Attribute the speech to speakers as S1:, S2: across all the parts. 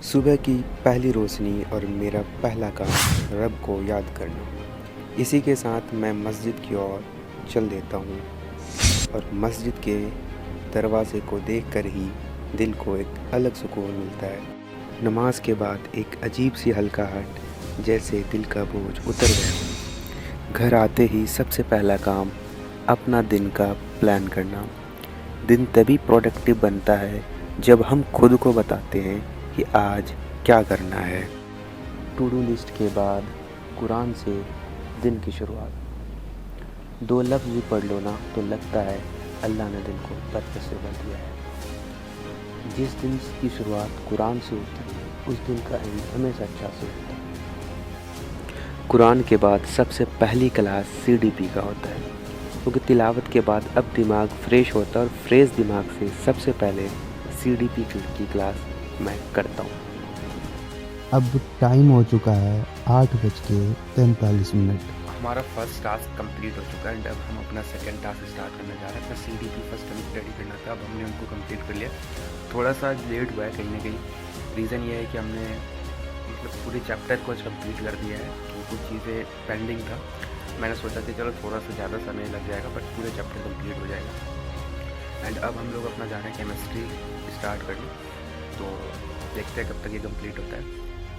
S1: सुबह की पहली रोशनी और मेरा पहला काम रब को याद करना। इसी के साथ मैं मस्जिद की ओर चल देता हूँ और मस्जिद के दरवाज़े को देखकर ही दिल को एक अलग सुकून मिलता है। नमाज के बाद एक अजीब सी हल्काहट, जैसे दिल का बोझ उतर गया हो। घर आते ही सबसे पहला काम अपना दिन का प्लान करना। दिन तभी प्रोडक्टिव बनता है जब हम खुद को बताते हैं कि आज क्या करना है। टू डू लिस्ट के बाद कुरान से दिन की शुरुआत। 2 लफ्ज़ भी पढ़ लो ना तो लगता है अल्लाह ने दिन को बरकत से भर दिया है। जिस दिन की शुरुआत कुरान से होती है उस दिन का एंड हमेशा अच्छा से होता है। कुरान के बाद सबसे पहली क्लास CDP का होता है, क्योंकि तिलावत के बाद अब दिमाग फ्रेश होता है और फ्रेश दिमाग से सबसे पहले CDP की क्लास मैं करता हूँ।
S2: अब टाइम हो चुका है 8:43।
S1: हमारा फर्स्ट टास्क कंप्लीट हो चुका है एंड अब हम अपना सेकंड टास्क स्टार्ट करने जा रहे हैं। अपना CDP फर्स्ट हमें रेडी करना था, अब हमने उनको कंप्लीट कर लिया। थोड़ा सा लेट हुआ है कहीं ना कहीं। रीज़न ये है कि हमने मतलब पूरे चैप्टर को कंप्लीट कर दिया है, तो कुछ चीज़ें पेंडिंग था। मैंने सोचा कि चलो थोड़ा सा ज़्यादा समय लग जाएगा बट पूरे चैप्टर कंप्लीट हो जाएगा। एंड अब हम लोग अपना जा रहे हैं केमिस्ट्री स्टार्ट करने, तो देखते हैं कब तक ये कंप्लीट होता है,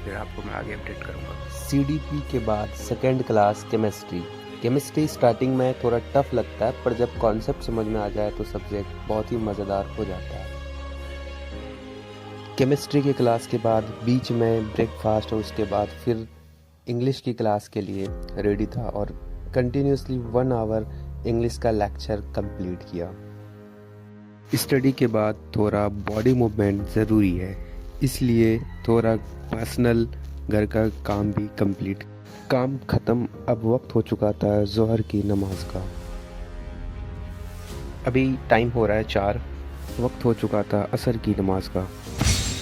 S1: फिर आपको मैं आगे अपडेट करूँगा। CDP के बाद सेकेंड क्लास केमिस्ट्री स्टार्टिंग में थोड़ा टफ लगता है, पर जब कॉन्सेप्ट समझ में आ जाए तो सब्जेक्ट बहुत ही मज़ेदार हो जाता है। केमिस्ट्री की क्लास के बाद बीच में ब्रेकफास्ट और उसके बाद फिर इंग्लिश की क्लास के लिए रेडी था और कंटिन्यूसली 1 आवर इंग्लिश का लेक्चर कंप्लीट किया। स्टडी के बाद थोड़ा बॉडी मूवमेंट ज़रूरी है, इसलिए थोड़ा पर्सनल घर का काम भी कंप्लीट। काम ख़त्म, अब वक्त हो चुका था ज़ोहर की नमाज का। अभी टाइम हो रहा है 4, वक्त हो चुका था असर की नमाज का।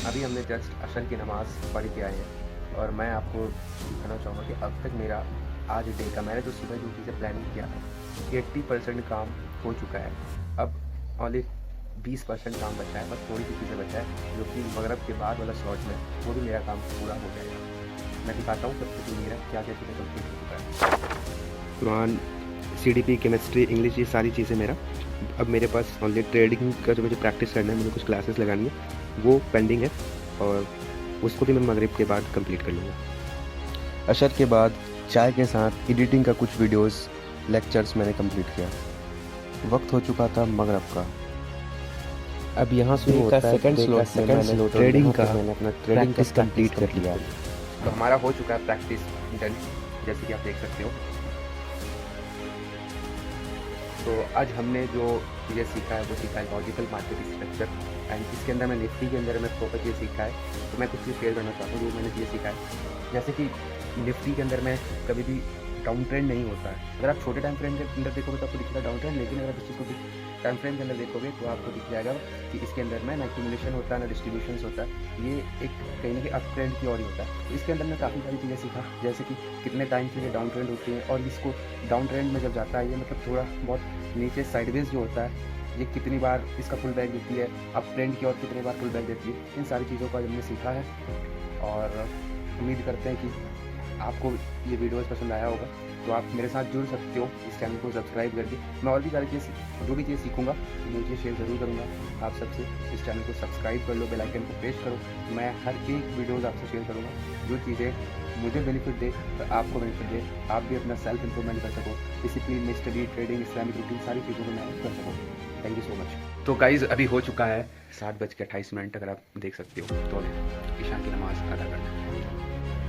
S1: अभी हमने जस्ट असर की नमाज पढ़ के आए हैं और मैं आपको दिखाना चाहूँगा कि अब तक मेरा आज डे का मैंने जो सुबह जो चीज़ें प्लानिंग किया था 80% काम हो चुका है। अब ओनली 20% काम बचा है, बस थोड़ी सी चीज़ें बचा है जो कि मगरब के बाद वाला स्लॉट में वो भी मेरा काम पूरा हो जाएगा। मैं दिखाता हूँ कब तक मेरा क्या क्या चीज़ें कंप्लीट हो चुका है। कुरान, CDP, केमिस्ट्री, इंग्लिश, ये सारी चीज़ें मेरा अब मेरे पास ओनली ट्रेडिंग का जो मुझे प्रैक्टिस करना है, मुझे कुछ क्लासेस लगानी है, वो पेंडिंग है और उसको भी मैं मगरिब के बाद कंप्लीट कर लूँगा। अशर के बाद चाय के साथ एडिटिंग का कुछ वीडियोस लेक्चर्स मैंने कंप्लीट किया। वक्त हो चुका था मगरिब का। अब यहाँ शुरू होता है सेकंड स्लॉट ट्रेडिंग का। मैंने अपना ट्रेडिंग का कंप्लीट कर लिया। तो हमारा हो चुका है प्रैक्टिस डन, जैसे कि आप देख सकते हो। तो आज हमने जो चीज़ें सीखा है वो सीखा है लॉजिकल मार्केट स्ट्रक्चर एंड इसके अंदर मैं निफ्टी के अंदर मैं प्रॉपर चीज़ सीखा है। तो मैं कुछ चीज़ शेयर करना चाहता हूँ जो मैंने चीज़ें सीखा है। जैसे कि निफ्टी के अंदर में कभी भी डाउन ट्रेंड नहीं होता है। अगर आप छोटे टाइम फ्रेम के अंदर देखोगे तो आपको दिखेगा डाउन ट्रेंड, लेकिन अगर इस चीज़ को टाइम फ्रेम के अंदर देखोगे तो आपको दिख जाएगा कि इसके अंदर में ना एक्यूमुलेशन होता है ना डिस्ट्रीब्यूशन होता है। ये एक कहीं ना कहीं अप ट्रेंड की ओर ही होता है। तो इसके अंदर मैं काफ़ी सारी चीज़ें सीखा, जैसे कि कितने टाइम के लिए डाउन ट्रेंड होती है और इसको डाउन ट्रेंड में जब जाता है ये मतलब थोड़ा बहुत नीचे साइडवेज जो होता है ये कितनी बार इसका फुल बैक देती है, अप ट्रेंड की ओर कितनी बार फुल बैक देती है। इन सारी चीज़ों को हमने सीखा है और उम्मीद करते हैं कि आपको ये वीडियोस पसंद आया होगा। तो आप मेरे साथ जुड़ सकते हो इस चैनल को सब्सक्राइब करके। मैं और भी सारी चीज़ जो भी चीज़ सीखूंगा मैं मुझे शेयर ज़रूर करूँगा आप सबसे। इस चैनल को सब्सक्राइब कर लो, बेल आइकन को प्रेस करो। मैं हर एक वीडियोज़ आपसे शेयर करूँगा जो चीज़ें मुझे बेनिफिट दे और आपको बेनिफिट दे, आप भी अपना सेल्फ इम्प्रूवमेंट कर सको, डिसिप्लिन में स्टडी, ट्रेडिंग, इस्लामिक रूटीन, सारी चीज़ों को मैनेज कर सको। Thank you so much. तो गाइज़ अभी हो चुका है 7:28, अगर आप देख सकते हो। तो ईशा की नमाज़ अदा करना है।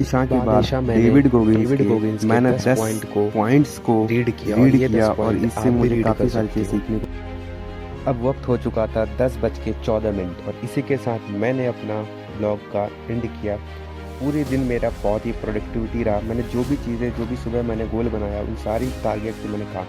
S1: ईशा के बाद डेविड गोगिंस मैंने 10 पॉइंट्स को रीड किया और इससे मुझे काफ़ी सारी चीज़ सीखने को। अब वक्त हो चुका था 10:14 और इसी के साथ मैंने अपना ब्लॉग का एंड किया। पूरे दिन मेरा बहुत ही प्रोडक्टिविटी रहा। मैंने जो भी चीज़ें जो भी सुबह मैंने गोल बनाया उन सारी टारगेट से मैंने कहा